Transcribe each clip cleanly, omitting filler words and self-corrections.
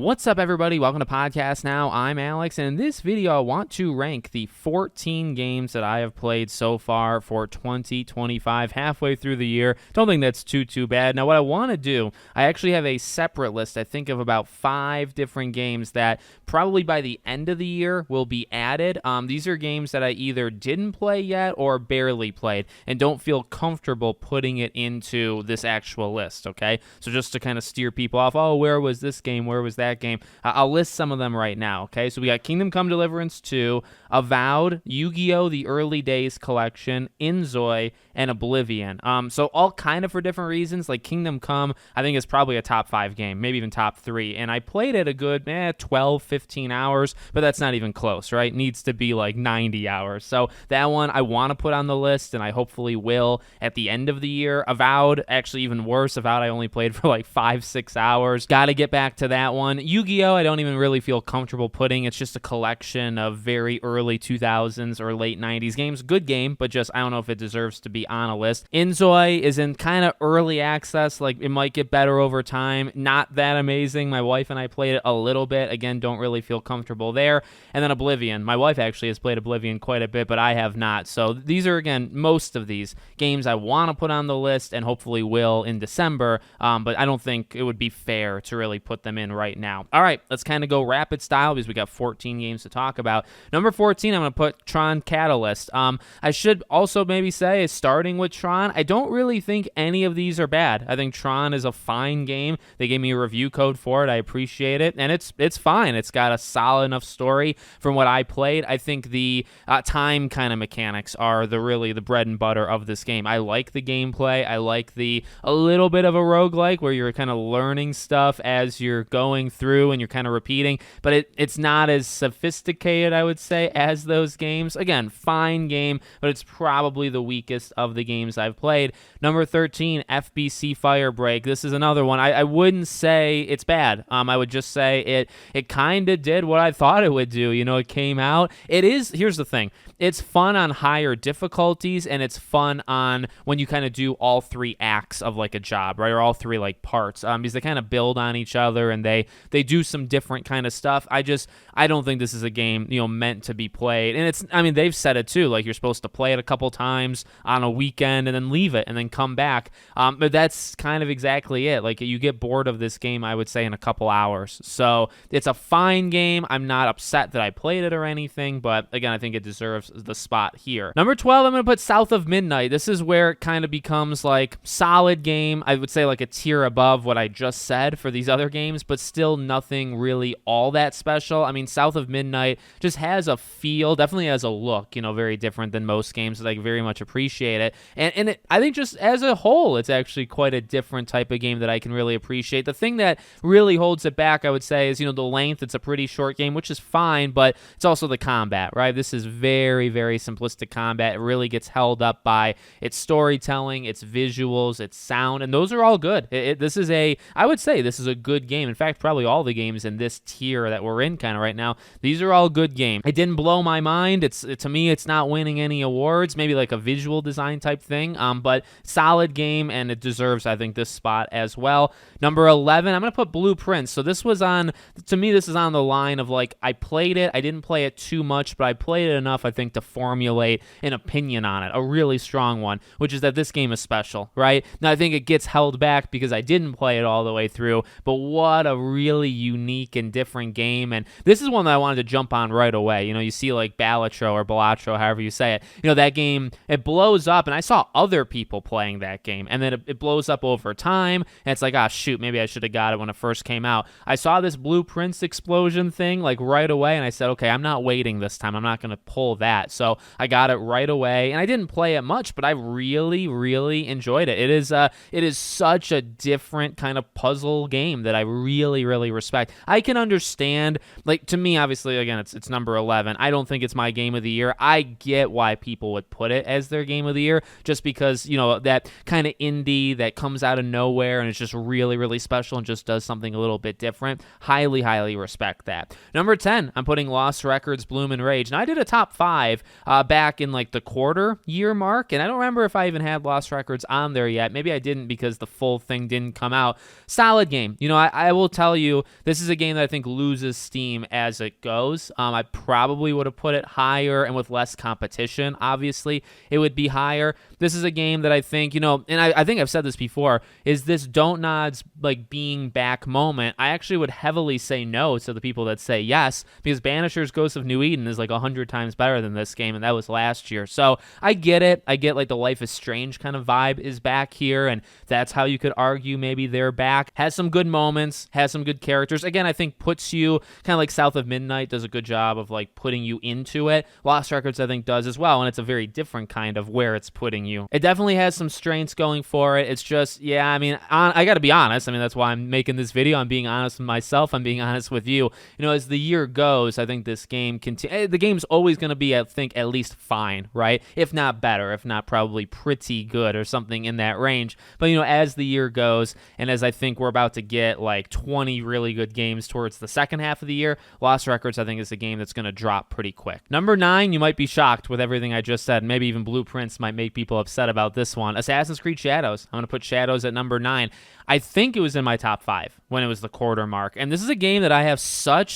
What's up, everybody? Welcome to Podcast Now. I'm Alex, and in this video, I want to rank the 14 games that I have played so far for 2025, halfway through the year. Don't think that's too bad. Now, what I want to do, I actually have a separate list. I think of about 5 different games that probably by the end of the year will be added. These are games that I either didn't play yet or barely played and don't feel comfortable putting it into this actual list, okay? So just to kind of steer people off, oh, where was this game? Where was that game? I'll list some of them right now, okay? So we got Kingdom Come Deliverance 2, Avowed, Yu-Gi-Oh! The Early Days Collection, Inzoi, and Oblivion. So all kind of for different reasons. Like Kingdom Come, I think is probably a top 5 game, maybe even top 3. And I played it a good 12, 15 hours, but that's not even close, right? Needs to be like 90 hours. So that one I want to put on the list, and I hopefully will at the end of the year. Avowed, actually even worse. Avowed I only played for like 5-6 hours. Got to get back to that one. Yu-Gi-Oh! I don't even really feel comfortable putting. It's just a collection of very early 2000s or late 90s games. Good game, but just I don't know if it deserves to be on a list. Inzoi is in kind of early access. Like, it might get better over time. Not that amazing. My wife and I played it a little bit. Again, don't really feel comfortable there. And then Oblivion. My wife actually has played Oblivion quite a bit, but I have not. So these are, again, most of these games I want to put on the list and hopefully will in December, but I don't think it would be fair to really put them in right now. All right, let's kind of go rapid style because we got 14 games to talk about. Number 14, I'm going to put Tron Catalyst. I should also maybe say, starting with Tron, I don't really think any of these are bad. I think Tron is a fine game. They gave me a review code for it. I appreciate it, and it's fine. It's got a solid enough story from what I played. I think the time kind of mechanics are really the bread and butter of this game. I like the gameplay. I like a little bit of a roguelike where you're kind of learning stuff as you're going through and you're kind of repeating, but it's not as sophisticated, I would say, as those games. Again, fine game, but it's probably the weakest of the games I've played. Number 13, FBC Firebreak. This is another one. I wouldn't say it's bad. I would just say it kind of did what I thought it would do. You know, it came out. Here's the thing. It's fun on higher difficulties, and it's fun on when you kind of do all 3 acts of like a job, right? Or all 3 like parts, because they kind of build on each other and they do some different kind of stuff. I don't think this is a game, meant to be played. And they've said it too, like you're supposed to play it a couple times on a weekend and then leave it and then come back. But that's kind of exactly it. Like, you get bored of this game, I would say, in a couple hours. So it's a fine game. I'm not upset that I played it or anything, but again, I think it deserves the spot here. Number 12, I'm going to put South of Midnight. This is where it kind of becomes like solid game. I would say like a tier above what I just said for these other games, but still nothing really all that special. South of Midnight just has a feel, definitely has a look, very different than most games, that I very much appreciate it. And I think just as a whole, it's actually quite a different type of game that I can really appreciate. The thing that really holds it back, I would say, is, the length. It's a pretty short game, which is fine, but it's also the combat, right? This is very, very simplistic combat. It really gets held up by its storytelling, its visuals, its sound, and those are all good. I would say this is a good game. In fact, probably all the games in this tier that we're in kind of right now, these are all good games. It didn't blow my mind. To me, it's not winning any awards, maybe like a visual design type thing, but solid game, and it deserves, I think, this spot as well. Number 11, I'm going to put Blueprints. So this is on the line of like, I played it. I didn't play it too much, but I played it enough, I think, to formulate an opinion on it, a really strong one, which is that this game is special, right? Now, I think it gets held back because I didn't play it all the way through, but what a really unique and different game. And this is one that I wanted to jump on right away. You see like Balatro, however you say it, that game, it blows up, and I saw other people playing that game, and then it blows up over time, and it's like, shoot, maybe I should have got it when it first came out. I saw this Blueprints explosion thing like right away, and I said, okay, I'm not waiting this time. I'm not going to pull that. So I got it right away, and I didn't play it much, but I really, really enjoyed it. It is such a different kind of puzzle game that I really, really respect. I can understand, like, to me, obviously, again, it's number 11. I don't think it's my game of the year. I get why people would put it as their game of the year, just because, that kind of indie that comes out of nowhere and it's just really, really special and just does something a little bit different. Highly, highly respect that. Number 10, I'm putting Lost Records Bloom and Rage. Now, I did a top 5 5 back in like the quarter year mark. And I don't remember if I even had Lost Records on there yet. Maybe I didn't because the full thing didn't come out. Solid game. You know, I will tell you, this is a game that I think loses steam as it goes. I probably would have put it higher, and with less competition, obviously, it would be higher. This is a game that I think, you know, and I think I've said this before, is this Don't Nods like being back moment. I actually would heavily say no to the people that say yes, because Banisher's Ghost of New Eden is like 100 times better than this game, and that was last year. So I get it. I get like the Life is Strange kind of vibe is back here, and that's how you could argue maybe they're back. Has some good moments, has some good characters. Again, I think puts you kind of like South of Midnight does a good job of like putting you into it. Lost Records I think does as well, and it's a very different kind of where it's putting you. It definitely has some strengths going for it. It's just, yeah, I mean, I got to be honest. I mean, that's why I'm making this video. I'm being honest with myself. I'm being honest with you. You know, as the year goes, I think this game the game's always going to be, I think, at least fine, right? If not better, if not probably pretty good or something in that range. But, you know, as the year goes, and as I think we're about to get like 20 really good games towards the second half of the year, Lost Records, I think, is a game that's going to drop pretty quick. Number 9, you might be shocked with everything I just said. Maybe even Blueprints might make people upset about this one. Assassin's Creed Shadows. I'm going to put Shadows at number 9. I think it was in my top 5 when it was the quarter mark. And this is a game that I have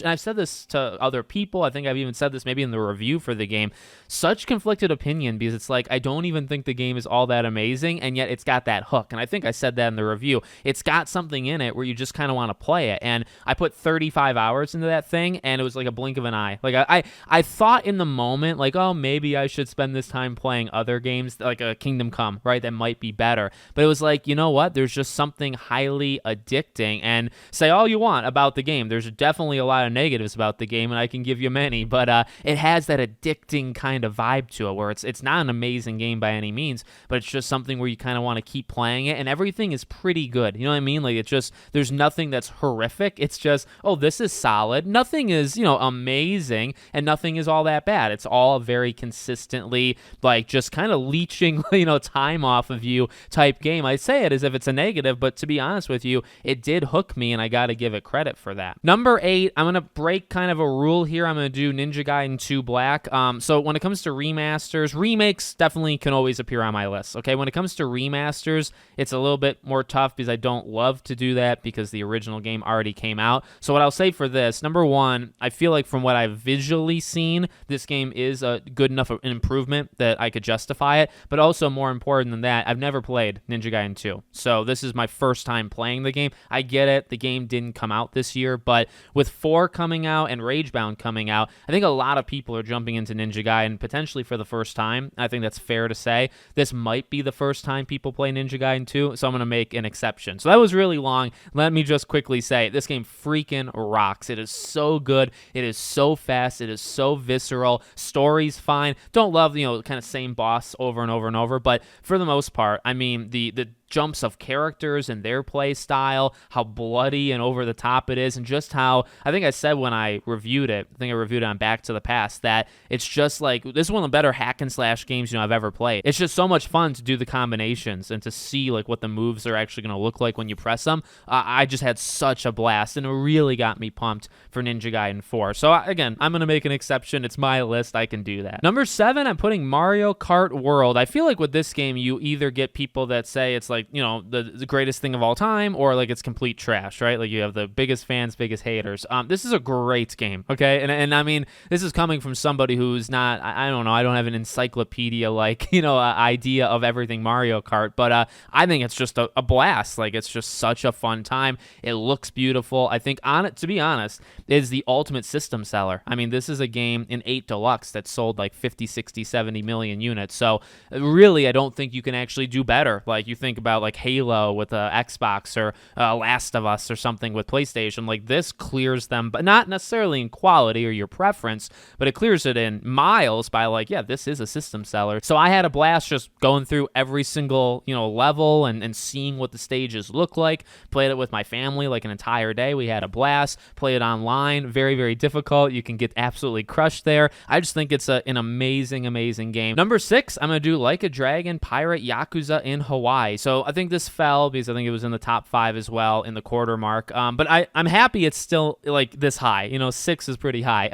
and I've said this to other people, I think I've even said this maybe in the review for the game, such conflicted opinion, because it's like, I don't even think the game is all that amazing, and yet it's got that hook. And I think I said that in the review. It's got something in it where you just kind of want to play it. And I put 35 hours into that thing, and it was like a blink of an eye. Like I thought in the moment, like, oh, maybe I should spend this time playing other games, like a Kingdom Come, right? That might be better. But it was like, you know what? There's just something highly addicting. And say all you want about the game. There's definitely a lot of negatives about the game, and I can give you many, but it has that addicting kind of vibe to it, where it's not an amazing game by any means, but it's just something where you kind of want to keep playing it, and everything is pretty good. You know what I mean? Like, it's just, there's nothing that's horrific. It's just, oh, this is solid. Nothing is, you know, amazing, and nothing is all that bad. It's all very consistently, like, just kind of leeching, you know, time off of you type game. I say it as if it's a negative, but to be honest with you, it did hook me, and I got to give it credit for that. Number 8, I'm going to break kind of a rule here. I'm going to do Ninja Gaiden 2 Black. So when it comes to remasters, remakes definitely can always appear on my list. Okay, when it comes to remasters, it's a little bit more tough because I don't love to do that because the original game already came out. So what I'll say for this, number 1, I feel like from what I've visually seen, this game is a good enough an improvement that I could justify it. But also more important than that, I've never played Ninja Gaiden 2. So this is my first time playing the game. I get it. The game didn't come out this year, but with 4 coming out and Ragebound coming out, I think a lot of people are jumping into Ninja Gaiden potentially for the first time. I think that's fair to say. This might be the first time people play Ninja Gaiden 2, so I'm going to make an exception. So that was really long. Let me just quickly say, this game freaking rocks. It is so good. It is so fast. It is so visceral. Story's fine. Don't love, you know, kind of same boss over and over and over, but for the most part, I mean, the jumps of characters and their play style, how bloody and over the top it is, and just how, I think I said when I reviewed it, I think I reviewed it on Back to the Past, that it's just like, this is one of the better hack and slash games, you know, I've ever played. It's just so much fun to do the combinations and to see like what the moves are actually going to look like when you press them. I just had such a blast, and it really got me pumped for Ninja Gaiden 4. So again, I'm going to make an exception. It's my list. I can do that. Number 7, I'm putting Mario Kart World. I feel like with this game, you either get people that say it's like, you know, the greatest thing of all time, or like it's complete trash, right? Like you have the biggest fans, biggest haters. This is a great game, okay? And I mean, this is coming from somebody who's not, I don't know, I don't have an encyclopedia like, you know, idea of everything Mario Kart, but I think it's just a blast. Like, it's just such a fun time. It looks beautiful. I think, to be honest, it is the ultimate system seller. I mean, this is a game in 8 Deluxe that sold like 50, 60, 70 million units. So really, I don't think you can actually do better. Like, you think about like Halo with Xbox, or Last of Us or something with PlayStation. Like, this clears them, but not necessarily in quality or your preference, but it clears it in miles by like, yeah, this is a system seller. So I had a blast just going through every single, you know, level and seeing what the stages look like. Played it with my family like an entire day. We had a blast. Played it online. Very, very difficult. You can get absolutely crushed there. I just think it's an amazing, amazing game. Number 6, I'm going to do Like a Dragon Pirate Yakuza in Hawaii. So So I think this fell because I think it was in the top 5 as well in the quarter mark. But I'm happy it's still like this high. 6 is pretty high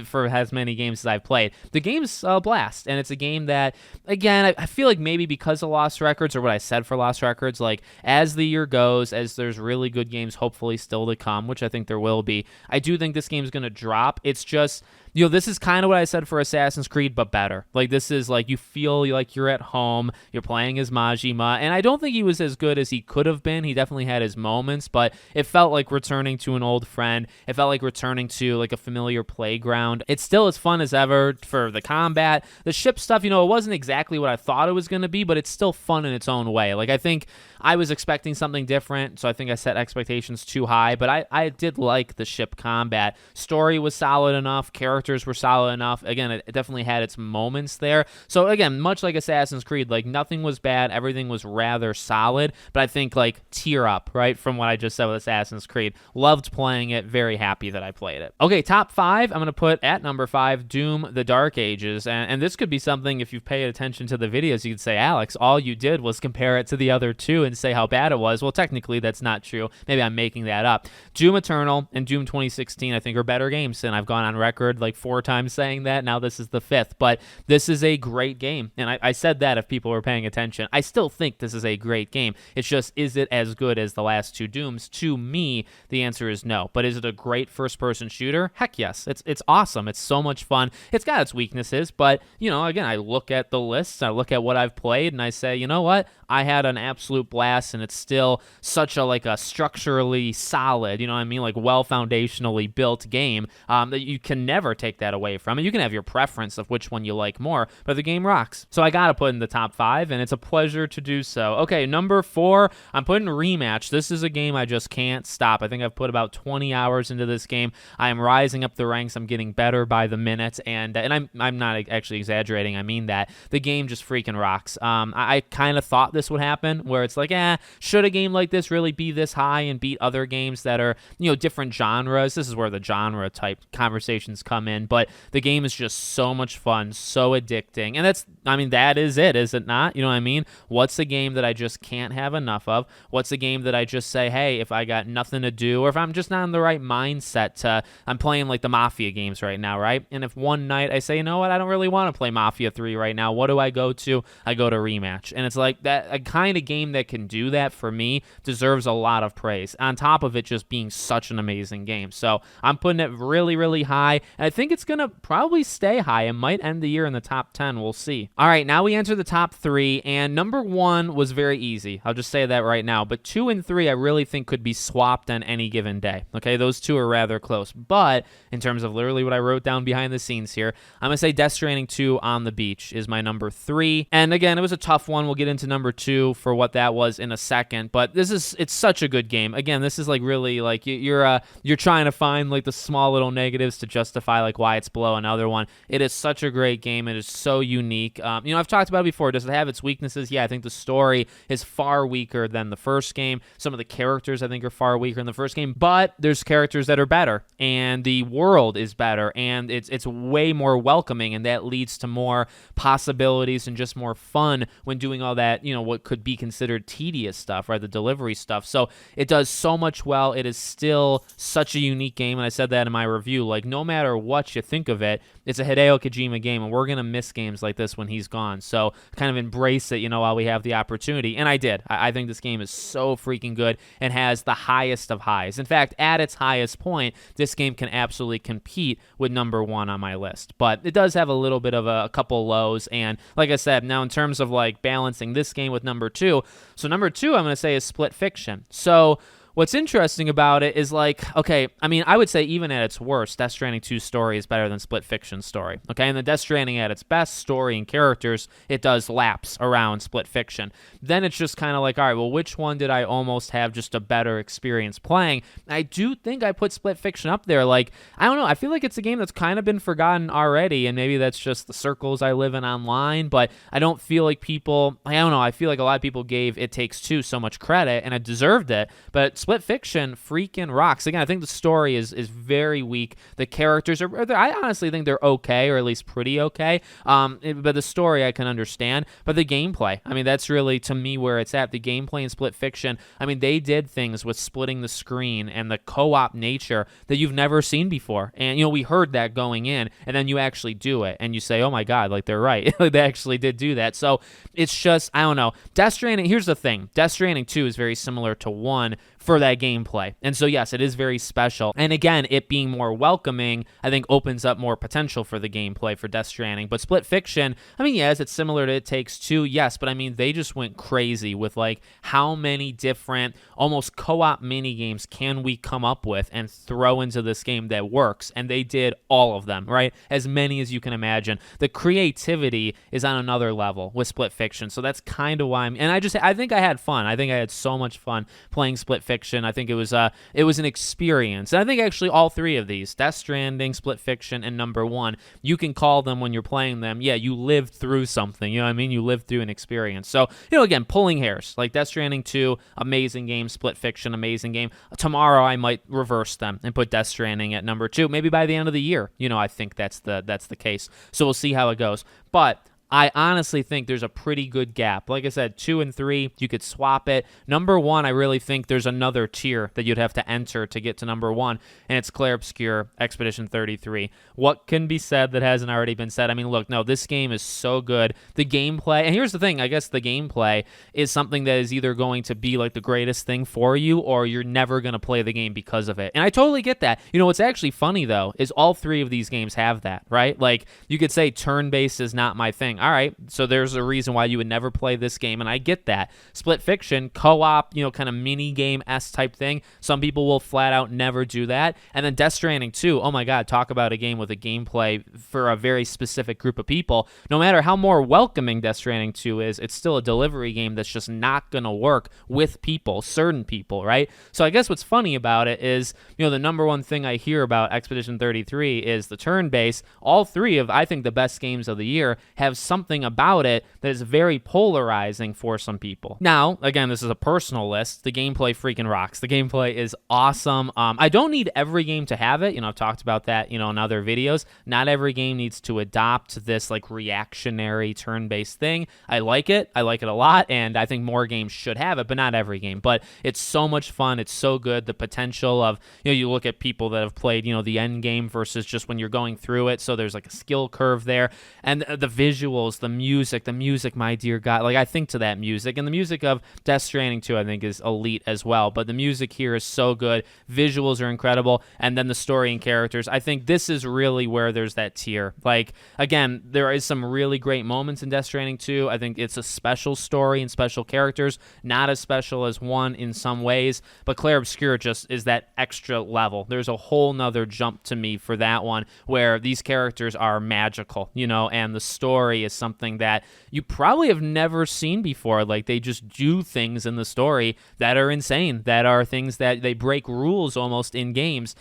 for as many games as I've played. The game's a blast, and it's a game that, again, I feel like maybe because of Lost Records, or what I said for Lost Records, like as the year goes, as there's really good games hopefully still to come, which I think there will be, I do think this game's going to drop. It's just, this is kind of what I said for Assassin's Creed, but better. Like, this is like, you feel like you're at home, you're playing as Majima, and I don't think he was as good as he could have been. He definitely had his moments, but it felt like returning to an old friend. It felt like returning to like a familiar playground. It's still as fun as ever for the combat. The ship stuff, it wasn't exactly what I thought it was going to be, but it's still fun in its own way. Like, I think I was expecting something different, so I think I set expectations too high, but I did like the ship combat. Story was solid enough, characters were solid enough. Again, it definitely had its moments there. So again, much like Assassin's Creed, like nothing was bad, everything was rather solid, but I think like tier up, right, from what I just said with Assassin's Creed. Loved playing it, very happy that I played it. Okay, top 5, I'm going to put at number 5, Doom: The Dark Ages, and this could be something, if you've paid attention to the videos, you could say, Alex, all you did was compare it to the other two and say how bad it was. Well, technically, that's not true. Maybe I'm making that up. Doom Eternal and Doom 2016, I think, are better games, and I've gone on record like 4 times saying that. Now this is the 5th, but this is a great game, and I said that if people were paying attention. I still think this is a great game. It's just, is it as good as the last 2 Dooms? To me, the answer is no. But is it a great first-person shooter? Heck yes. It's awesome. It's so much fun. It's got its weaknesses, but, again, I look at the lists, I look at what I've played, and I say, you know what? I had an absolute blast, and it's still such a structurally solid, like well foundationally built game that you can never take that away from it. You can have your preference of which one you like more, but the game rocks. So I gotta put in the top 5, and it's a pleasure to do so. Okay, number 4, I'm putting Rematch. This is a game I just can't stop. I think I've put about 20 hours into this game. I am rising up the ranks. I'm getting better by the minute, and I'm not actually exaggerating. I mean that. The game just freaking rocks. I kind of thought this would happen, where it's like, should a game like this really be this high and beat other games that are, different genres? This is where the genre type conversations come in, but the game is just so much fun, so addicting, and that is it, is it not? You know what I mean? What's a game that I just can't have enough of? What's a game that I just say, hey, if I got nothing to do, or if I'm just not in the right mindset I'm playing like the Mafia games right now, right? And if one night I say, you know what, I don't really want to play Mafia 3 right now, what do I go to? I go to Rematch, and it's like that, a kind of game that can do that for me deserves a lot of praise, on top of it just being such an amazing game. So I'm putting it really, really high, and I think it's going to probably stay high. It might end the year in the top 10. We'll see. All right, now we enter the top 3, and number 1 was very easy. I'll just say that right now, but 2 and 3 I really think could be swapped on any given day. Okay, those 2 are rather close, but in terms of literally what I wrote down behind the scenes here, I'm going to say Death Stranding 2 on the Beach is my number 3, and again, it was a tough one. We'll get into number 2 for what that was in a second, but it's such a good game. Again, this is like really like you're trying to find like the small little negatives to justify like why it's below another one. It is such a great game. It is so unique. I've talked about it before. Does it have its weaknesses? Yeah, I think the story is far weaker than the first game. Some of the characters I think are far weaker in the first game, but there's characters that are better, and the world is better, and it's way more welcoming, and that leads to more possibilities and just more fun when doing all that, what could be considered tedious stuff, right? The delivery stuff. So it does so much well. It is still such a unique game, and I said that in my review. Like, no matter what you think of it, it's a Hideo Kojima game, and we're going to miss games like this when he's gone. So kind of embrace it, while we have the opportunity. And I did. I think this game is so freaking good and has the highest of highs. In fact, at its highest point, this game can absolutely compete with number 1 on my list. But it does have a little bit of a couple lows. And like I said, now in terms of like balancing this game with number 2, so number 2 I'm going to say is Split Fiction. So what's interesting about it is like, okay, I would say even at its worst, Death Stranding 2 story is better than Split Fiction's story, okay? And the Death Stranding at its best, story and characters, it does lapse around Split Fiction. Then it's just kind of like, all right, well, which one did I almost have just a better experience playing? I do think I put Split Fiction up there. Like, I don't know, I feel like it's a game that's kind of been forgotten already, and maybe that's just the circles I live in online, but I don't feel like people, I don't know, I feel like a lot of people gave It Takes Two so much credit, and it deserved it, but Split Fiction freaking rocks. Again, I think the story is very weak. The characters I honestly think they're okay, or at least pretty okay. But the story I can understand. But the gameplay, I mean, that's really, to me, where it's at. The gameplay in Split Fiction, I mean, they did things with splitting the screen and the co-op nature that you've never seen before. And, we heard that going in, and then you actually do it, and you say, oh my God, like, they're right. Like, they actually did do that. So it's just, I don't know. Death Stranding, here's the thing. Death Stranding 2 is very similar to 1 for that gameplay. And so, yes, it is very special. And again, it being more welcoming, I think, opens up more potential for the gameplay for Death Stranding. But Split Fiction, I mean, yes, it's similar to It Takes Two, yes, but I mean, they just went crazy with, like, how many different, almost co-op mini games can we come up with and throw into this game that works? And they did all of them, right? As many as you can imagine. The creativity is on another level with Split Fiction. So that's kind of why I think I had fun. I think I had so much fun playing Split Fiction. I think it was an experience. And I think actually all three of these, Death Stranding, Split Fiction, and number 1, you can call them when you're playing them, yeah, you lived through something. You know what I mean? You lived through an experience. So, again, pulling hairs. Like Death Stranding 2, amazing game. Split Fiction, amazing game. Tomorrow I might reverse them and put Death Stranding at number 2. Maybe by the end of the year. I think that's the case. So we'll see how it goes. But I honestly think there's a pretty good gap. Like I said, 2 and 3, you could swap it. Number 1, I really think there's another tier that you'd have to enter to get to number 1, and it's Clair Obscur Expedition 33. What can be said that hasn't already been said? I mean, look, no, this game is so good. The gameplay, and here's the thing, I guess the gameplay is something that is either going to be like the greatest thing for you, or you're never going to play the game because of it. And I totally get that. What's actually funny, though, is all 3 of these games have that, right? Like, you could say turn-based is not my thing. All right, so there's a reason why you would never play this game, and I get that. Split Fiction, co-op, kind of mini game-esque type thing. Some people will flat out never do that. And then Death Stranding 2, oh my God, talk about a game with a gameplay for a very specific group of people. No matter how more welcoming Death Stranding 2 is, it's still a delivery game that's just not going to work with people, certain people, right? So I guess what's funny about it is, the number one thing I hear about Expedition 33 is the turn-based. All 3 of, I think, the best games of the year have something about it that is very polarizing for some people. Now, again, this is a personal list. The gameplay freaking rocks. The gameplay is awesome. I don't need every game to have it. I've talked about that, in other videos. Not every game needs to adopt this like reactionary turn-based thing. I like it. I like it a lot, and I think more games should have it, but not every game. But it's so much fun. It's so good. The potential of, you look at people that have played, the end game versus just when you're going through it. So there's like a skill curve there, and the visuals, the music, my dear God, like I think to that music, and the music of Death Stranding 2 I think is elite as well, but the music here is so good, visuals are incredible, and then the story and characters, I think this is really where there's that tier. Like, again, there is some really great moments in Death Stranding 2, I think it's a special story and special characters, not as special as 1 in some ways, but Clair Obscur just is that extra level. There's a whole nother jump to me for that one, where these characters are magical, and the story is something that you probably have never seen before. Like, they just do things in the story that are insane, that are things that they break rules almost in games.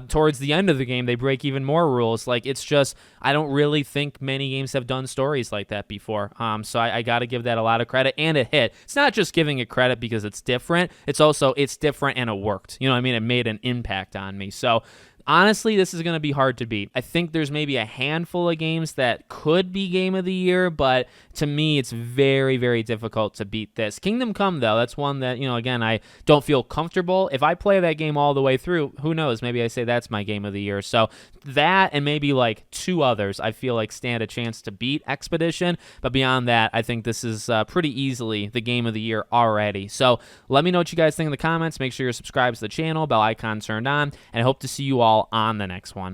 Towards the end of the game, they break even more rules. Like, it's just, I don't really think many games have done stories like that before. So I got to give that a lot of credit, and it hit. It's not just giving it credit because it's different. It's also, it's different and it worked. It made an impact on me. So honestly, this is going to be hard to beat. I think there's maybe a handful of games that could be Game of the Year, but to me, it's very, very difficult to beat this. Kingdom Come, though, that's one that, again, I don't feel comfortable. If I play that game all the way through, who knows? Maybe I say that's my Game of the Year. So that and maybe like 2 others I feel like stand a chance to beat Expedition. But beyond that, I think this is pretty easily the Game of the Year already. So let me know what you guys think in the comments. Make sure you're subscribed to the channel, bell icon turned on, and I hope to see you all on the next one.